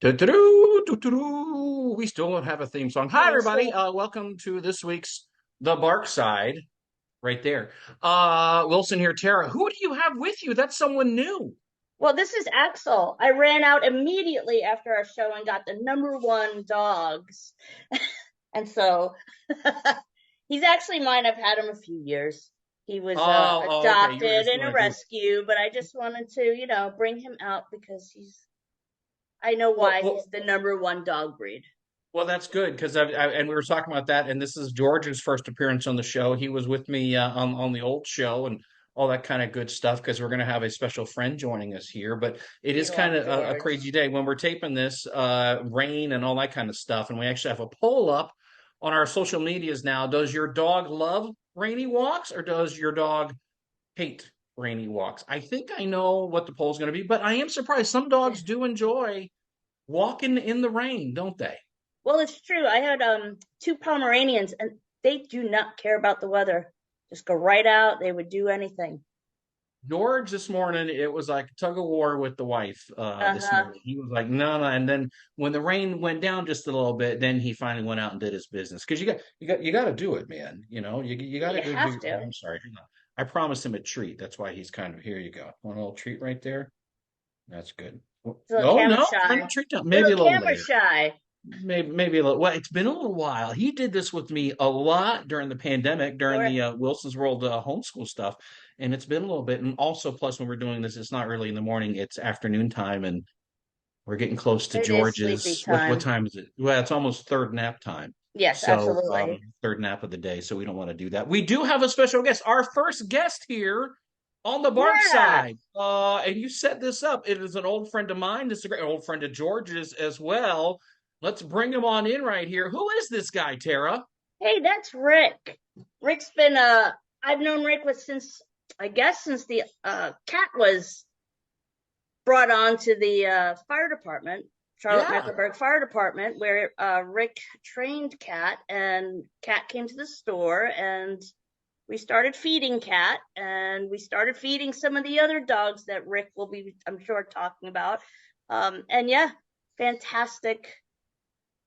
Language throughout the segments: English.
Do-do-do, do-do-do. We still don't have a theme song. Hi, Oh, everybody. so Welcome to this week's The Bark Side, right there. Wilson here, Tara. Who do you have with you? That's someone new. well, this is Axel. I ran out immediately after our show and got the number one dogs. And so he's actually mine. I've had him a few years. He was Okay. You were adopted just in a doing a goof. rescue, but I just wanted to, bring him out because I know Well, why well, he's the number one dog breed. well, that's good because and we were talking about that, and this is George's first appearance on the show. He was with me on the old show and all that kind of good stuff because we're going to have a special friend joining us here. But it We is kind love of a George. crazy day when we're taping this, rain and all that kind of stuff, and we actually have a poll up on our social medias now. Does your dog love rainy walks or does your dog hate rainy walks? I think I know what the poll's going to be, but I am surprised. Some Yeah. dogs do enjoy walking in the rain, don't they? Well, it's true. I had two Pomeranians and they do not care about the weather. Just go right out. They would do anything. George this morning, it was like tug of war with the wife this Uh-huh. morning. He was like, no, no. And then when the rain went down just a little bit, then he finally went out and did his business. Because you got to do it, man. You got to You go have do. to. I'm sorry. Hang on. I promised him a treat. That's why he's kind of here. You go. Want a little treat right there? That's good. He's a little Oh camera no, no shy. treat time. Maybe Little a little camera later. shy. Maybe a little. Well, it's been a little while. He did this with me a lot during the pandemic, during Sure. the Wilson's World homeschool stuff, and it's been a little bit. And also, plus, when we're doing this, it's not really in the morning; it's afternoon time, and we're getting close to It is sleepy George's. What time. time is it? Well, it's almost third nap time. Yes, So, absolutely. third nap of the day. So we don't want to do that. We do have a special guest, our first guest here on the Bark Yeah. side. And you set this up. It is an old friend of mine. This is a great old friend of George's as well. Let's bring him on in right here. Who is this guy, Tara? Hey, that's Rick. Rick's been I've known Rick was since I guess since the cat was brought on to the fire department, Charlotte Yeah. Mecklenburg Fire Department, where Rick trained Cat, and Cat came to the store, and we started feeding Cat, and we started feeding some of the other dogs that Rick will be, I'm sure, talking about. And yeah, fantastic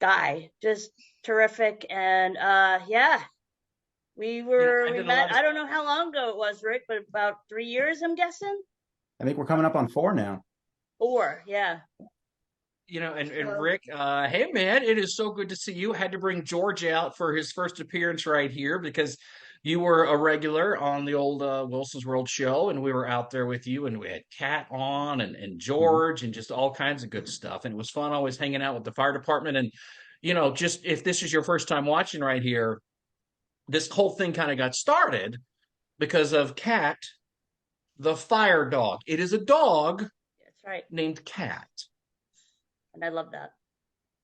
guy, just terrific, and yeah, I we did a met. lot of I don't know how long ago it was, Rick, but about 3 years, I'm guessing. I think we're coming up on four now. Four, yeah. and So Rick, hey man, it is so good to see you. Had to bring George out for his first appearance right here because you were a regular on the old Wilson's World show, and we were out there with you, and we had Kat on and Mhm. George and just all kinds of good stuff. And it was fun always hanging out with the fire department. And just if this is your first time watching right here, this whole thing kind of got started because of Kat, the fire dog. It is a dog that's right, named Kat. and I love that.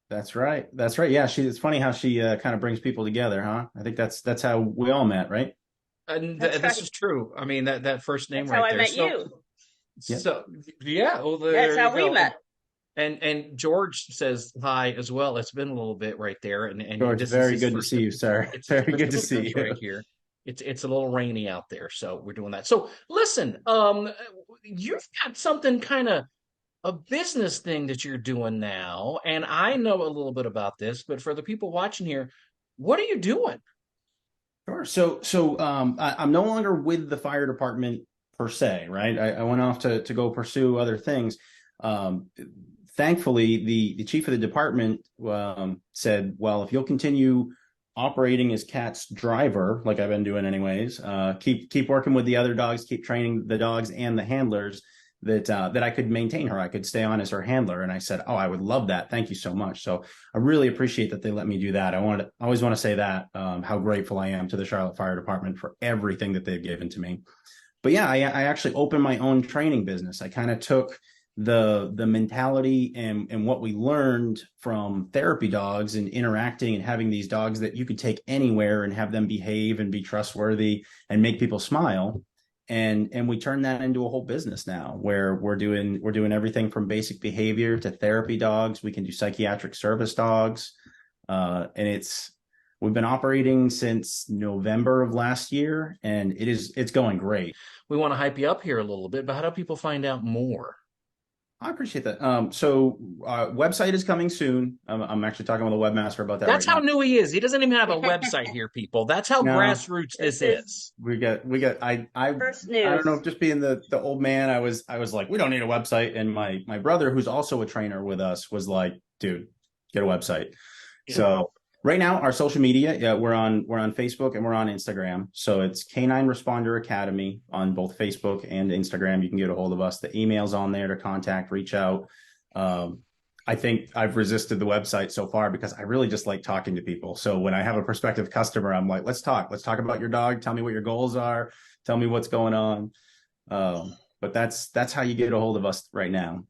That's right. That's right. Yeah, it's funny how she kind of brings people together, huh? I think that's how we all met, right? And That's this right. is true. I mean that first name That's how right I there. met So you. Yeah. so yeah. Well, That's there you how we go. met. And George says hi as well. It's been a little bit right there, and George, this is very his good to first. see you, sir. It's his Very first good to see appearance right you. here. It's a little rainy out there, so we're doing that. So listen, you've got something kind of a business thing that you're doing now, and I know a little bit about this, but for the people watching here, what are you doing? Sure. I'm no longer with the fire department per se, right? I went off to go pursue other things. Um, Thankfully, the chief of the department said, "Well, if you'll continue operating as Cat's driver, like I've been doing anyways, keep working with the other dogs, keep training the dogs and the handlers." That I could maintain her. I could stay on as her handler. And I said, "Oh, I would love that. Thank you so much." So I really appreciate that they let me do that. I always want to say that how grateful I am to the Charlotte Fire Department for everything that they've given to me. But yeah, I actually opened my own training business. I kind of took the mentality and what we learned from therapy dogs and interacting and having these dogs that you could take anywhere and have them behave and be trustworthy and make people smile, and we turned that into a whole business now where we're doing everything from basic behavior to therapy dogs. We can do psychiatric service dogs, and we've been operating since November of last year, and it's going great. We want to hype you up here a little bit, but how do people find out more? I appreciate that. So website is coming soon. I'm actually talking with a webmaster about that That's right how now. new he is. He doesn't even have a website here, people. That's how No, grassroots This this is is. we got first I don't news. know, just being the old man, I was like, we don't need a website. And my brother, who's also a trainer with us, was like, dude, get a website. Yeah. So right now, our social media, yeah, we're on Facebook and we're on Instagram. So it's Canine Responder Academy on both Facebook and Instagram. You can get a hold of us. The email's on there to contact, reach out. I think I've resisted the website so far because I really just like talking to people. So when I have a prospective customer, I'm like, let's talk. Let's talk about your dog. Tell me what your goals are. Tell me what's going on. But that's how you get a hold of us right now.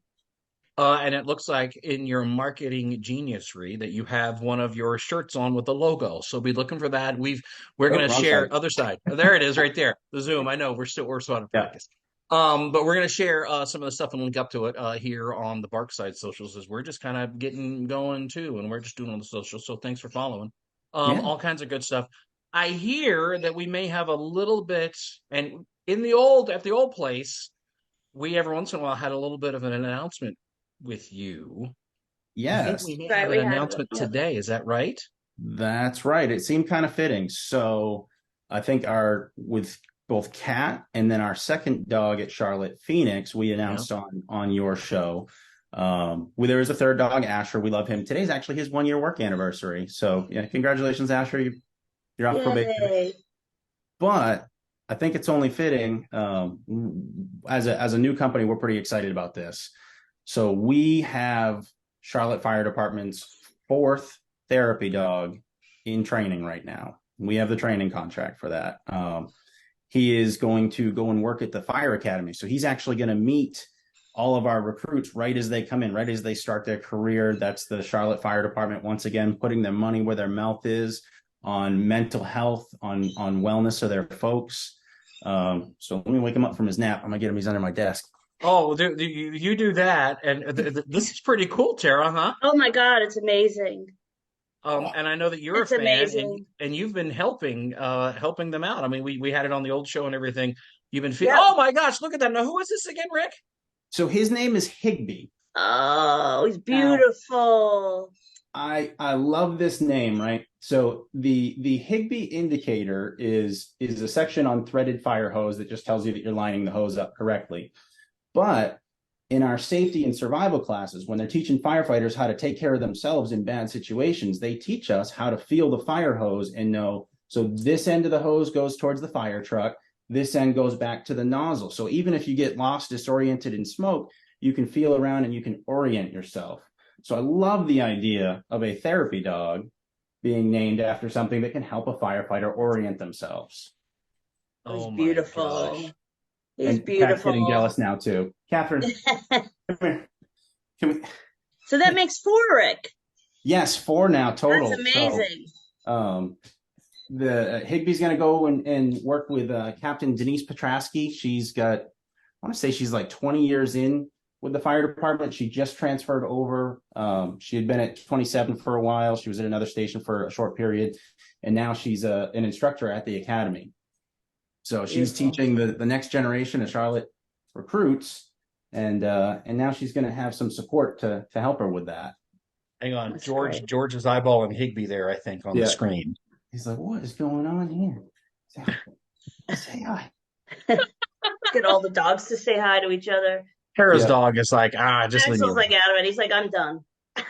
And it looks like in your marketing geniusry that you have one of your shirts on with the logo. So be looking for that. We're Oh, gonna wrong share side. other side. Oh, there it is right there. The Zoom. I know we're still out of Yeah. practice. But we're gonna share some of the stuff and link up to it here on the Barkside socials as we're just kind of getting going too, and we're just doing on the socials. So thanks for following. Yeah. All kinds of good stuff. I hear that we may have a little bit, and at the old place, we every once in a while had a little bit of an announcement with you. I think we Yes. may Right, have an we had announcement one. today. Is that right? That's right. It seemed kind of fitting. So I think our with both Cat and then our second dog at Charlotte Phoenix, we Yeah. announced on your show. There is a third dog, Asher. We love him. Today's actually his 1 year work anniversary. So yeah, congratulations, Asher. You're off probation. Yay. But I think it's only fitting. As a new company, we're pretty excited about this. So we have Charlotte Fire Department's fourth therapy dog in training right now. We have the training contract for that. He is going to go and work at the fire academy. So he's actually going to meet all of our recruits right as they come in, right as they start their career. That's the Charlotte Fire Department, once again, putting their money where their mouth is on mental health, on wellness of their folks. So let me wake him up from his nap. I'm gonna get him. He's under my desk. Oh, you do that, and this is pretty cool, Tara, huh? Oh my God, it's amazing. And I know that you're a It's fan, amazing. and you've been helping them out. I mean, we had it on the old show and everything. You've been Yep. oh my gosh, look at that! Now, who is this again, Rick? So his name is Higby. Oh, he's Now, beautiful. I love this name, right? So the Higby indicator is a section on threaded fire hose that just tells you that you're lining the hose up correctly. But in our safety and survival classes, when they're teaching firefighters how to take care of themselves in bad situations, they teach us how to feel the fire hose and know, so this end of the hose goes towards the fire truck, this end goes back to the nozzle. So even if you get lost, disoriented in smoke, you can feel around and you can orient yourself. So I love the idea of a therapy dog being named after something that can help a firefighter orient themselves. He's Oh my beautiful. gosh. He's And Cat's beautiful. getting jealous now too. Catherine, come here. Can we? So that makes four, Rick. Yes, 4 now total. That's amazing. So, the Higby's going to go and work with Captain Denise Petrasky. She's got, I want to say she's like 20 years in with the fire department. She just transferred over. She had been at 27 for a while. She was at another station for a short period, and now she's an instructor at the academy. So she's Beautiful. teaching the next generation of Charlotte recruits, and now she's going to have some support to help her with that. Hang on, That's George. great. George is eyeballing Higby there, I think, on the Yeah. screen. He's like, "What is going on here?" Say hi. Get all the dogs to say hi to each other. Tara's Yeah. dog is like, just leave me Axel's like alone. out of it. He's like, I'm done.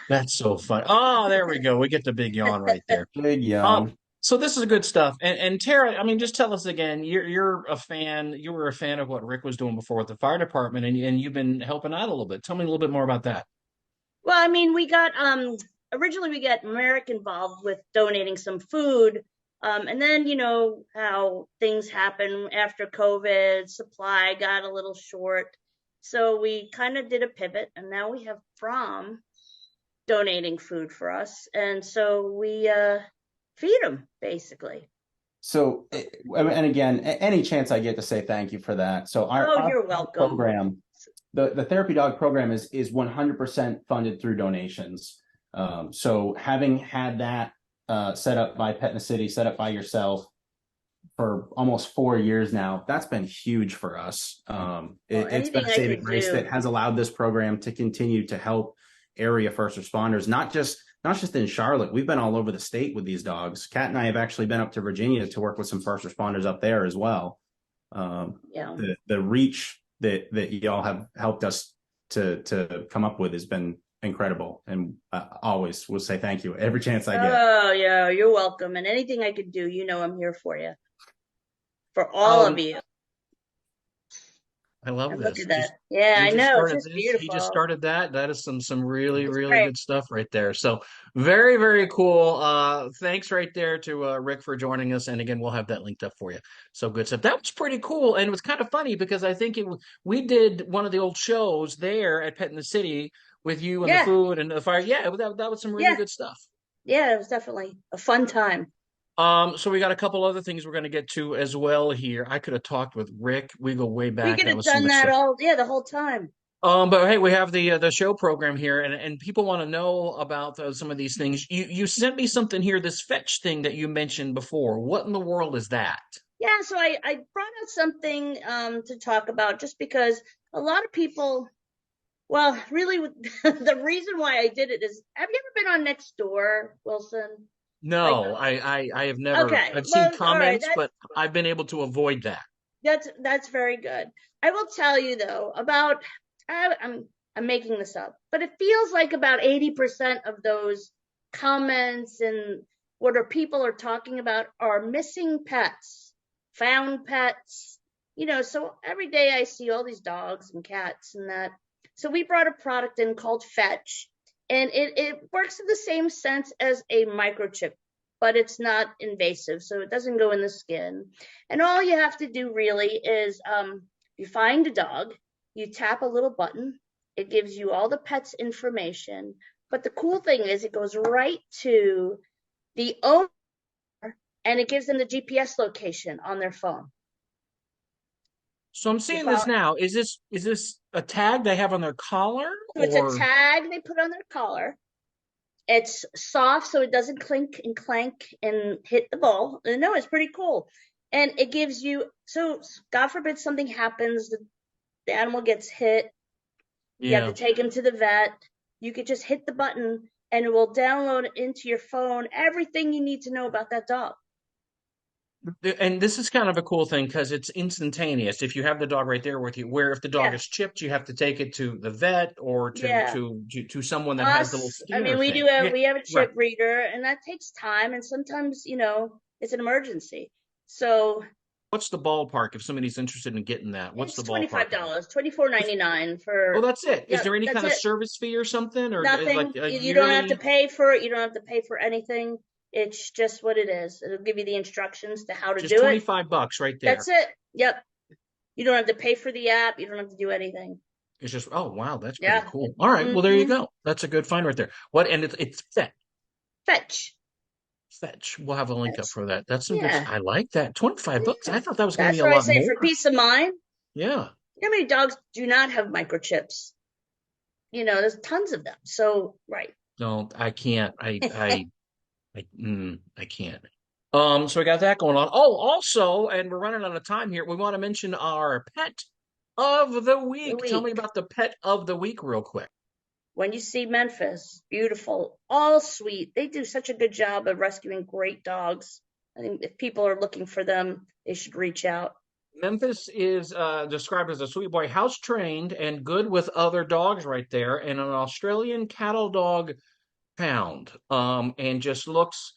That's so fun. Oh, there we go. We get the big yawn right there. Big yawn. So this is good stuff. And Tara, I mean, just tell us again. You're a fan. You were a fan of what Rick was doing before with the fire department, and you've been helping out a little bit. Tell me a little bit more about that. Well, I mean, we got originally we got Merrick involved with donating some food. And then you know how things happen after COVID, supply got a little short. So we kind of did a pivot, and now we have Fromm donating food for us. And so we feed them basically. So, and again, any chance I get to say thank you for that. So our You're welcome. program, the therapy dog program is 100% funded through donations. So having had that set up by Pet in the City, set up by yourself, for almost 4 years now. That's been huge for us. Well, It's been anything a I saving could grace that do. has allowed this program to continue to help area first responders, not just in Charlotte. We've been all over the state with these dogs. Kat and I have actually been up to Virginia to work with some first responders up there as well. Yeah. The reach that y'all have helped us to come up with has been incredible, and always will say thank you every chance I get. Oh, yeah, you're welcome. And anything I could do, I'm here for you, for all of Um, you. I love And look this. at that. Yeah, You I just know. It's started just this. He just beautiful. started that. That is some really It's really great. good stuff right there. So very very cool. Thanks right there to Rick for joining us. And again, we'll have that linked up for you. So good stuff. That was pretty cool, and it was kind of funny because I think we did one of the old shows there at Pet in the City with you and the Yeah, food and the fire. Yeah, that was some really yeah, good stuff. yeah. It was definitely a fun time. So we got a couple other things we're going to get to as well here. I could have talked with Rick. We go way We back. could That have was so done much that stuff. the whole time. But hey, we have the show program here, and people want to know about some of these things. You sent me something here, this fetch thing that you mentioned before. What in the world is that? Yeah, so I brought out something to talk about just because a lot of people, well, really, the reason why I did it is, have you ever been on Nextdoor, Wilson? Like, No, I have never. okay, I've seen well, all right, comments, but I've been able to avoid that. that's very good. I will tell you though about I'm making this up, but it feels like about 80% of those comments and what are people are talking about are missing pets, found pets. So every day I see all these dogs and cats and that. So we brought a product in called Fetch, and it works in the same sense as a microchip, but it's not invasive, so it doesn't go in the skin. And all you have to do really is you find a dog, you tap a little button, it gives you all the pet's information. But the cool thing is, it goes right to the owner and it gives them the GPS location on their phone. So I'm You seeing this follow? now. Is this a tag they have on their collar So it's a or? tag they put on their collar. It's soft, so it doesn't clink and clank and hit the ball. No, it's pretty cool. And it gives you, so God forbid something happens, the animal gets hit, you have to Yeah. take him to the vet. You could just hit the button and it will download into your phone everything you need to know about that dog. And this is kind of a cool thing because it's instantaneous. If you have the dog right there with you, where if the dog Yeah, is chipped, you have to take it to the vet or to yeah. to to someone that has the little Us, I scanner mean, thing. Yeah, we have a right. chip reader, and that takes time, and sometimes it's an emergency. So What's the ballpark if somebody's interested in getting that? What's it's the twenty five ballpark on it? dollars, $24.99 Oh, for. that's it. Is Yep, there any that's kind of it. service fee or something, or like Nothing. a You don't have to yearly? pay for it. You don't have to pay for anything. It's just what it is. It'll give you the instructions to how to Just do it. 25 bucks right there. That's it. Yep. You don't have to pay for the app. You don't have to do anything. It's just, oh wow, that's pretty Yeah. cool. All right, well there you Mm-hmm. go. That's a good find right there. What and it's Fetch. fetch. We'll have a link up Fetch. for that. That's some good. Yeah. I like that. 25 bucks. Yeah. I thought that was going to be That's a what I lot say more. for peace of mind. Yeah. You know how many dogs do not have microchips? There's tons of them. So, right. No, I can't. I can't. So we got that going on. Oh, also, and we're running out of time here. We want to mention our pet of the The week. Tell me week. about the pet of the week real quick. When you see Memphis, beautiful, all sweet. They do such a good job of rescuing great dogs. I think if people are looking for them, they should reach out. Memphis is described as a sweet boy, house trained and good with other dogs right there, and an Australian cattle dog pound. And just looks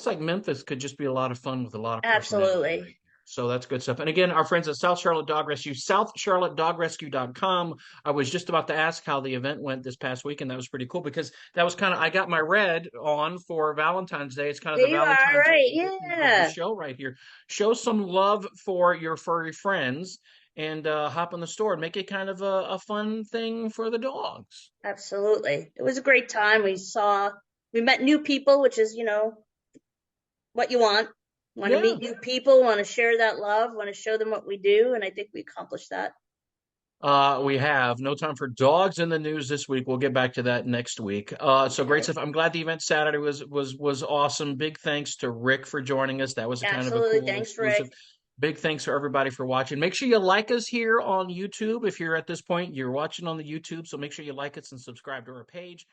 like Memphis could just be a lot of fun with a lot of personality right Absolutely. here. So that's good stuff. And again, our friends at South Charlotte Dog Rescue, southcharlottedogrescue.com. I was just about to ask how the event went this past week, and that was pretty cool because that was kind of, I got my red on for Valentine's Day. It's kind of There the you are, Valentine's Day right? edition of the Yeah, show right here. Show some love for your furry friends and hop in the store and make it kind of a fun thing for the dogs. absolutely. It was a great time. We met new people, which is, what you want. Want to Yeah. meet new people, want to share that love, want to show them what we do. And I think we accomplished that. We have no time for dogs in the news this week. We'll get back to that next week. So great Okay. stuff. I'm glad the event Saturday was awesome. Big thanks to Rick for joining us. That was a kind of a Absolutely. cool Thanks, exclusive. Rick. Big thanks for everybody for watching. Make sure you like us here on YouTube. If you're at this point, you're watching on the YouTube, so make sure you like us and subscribe to our page.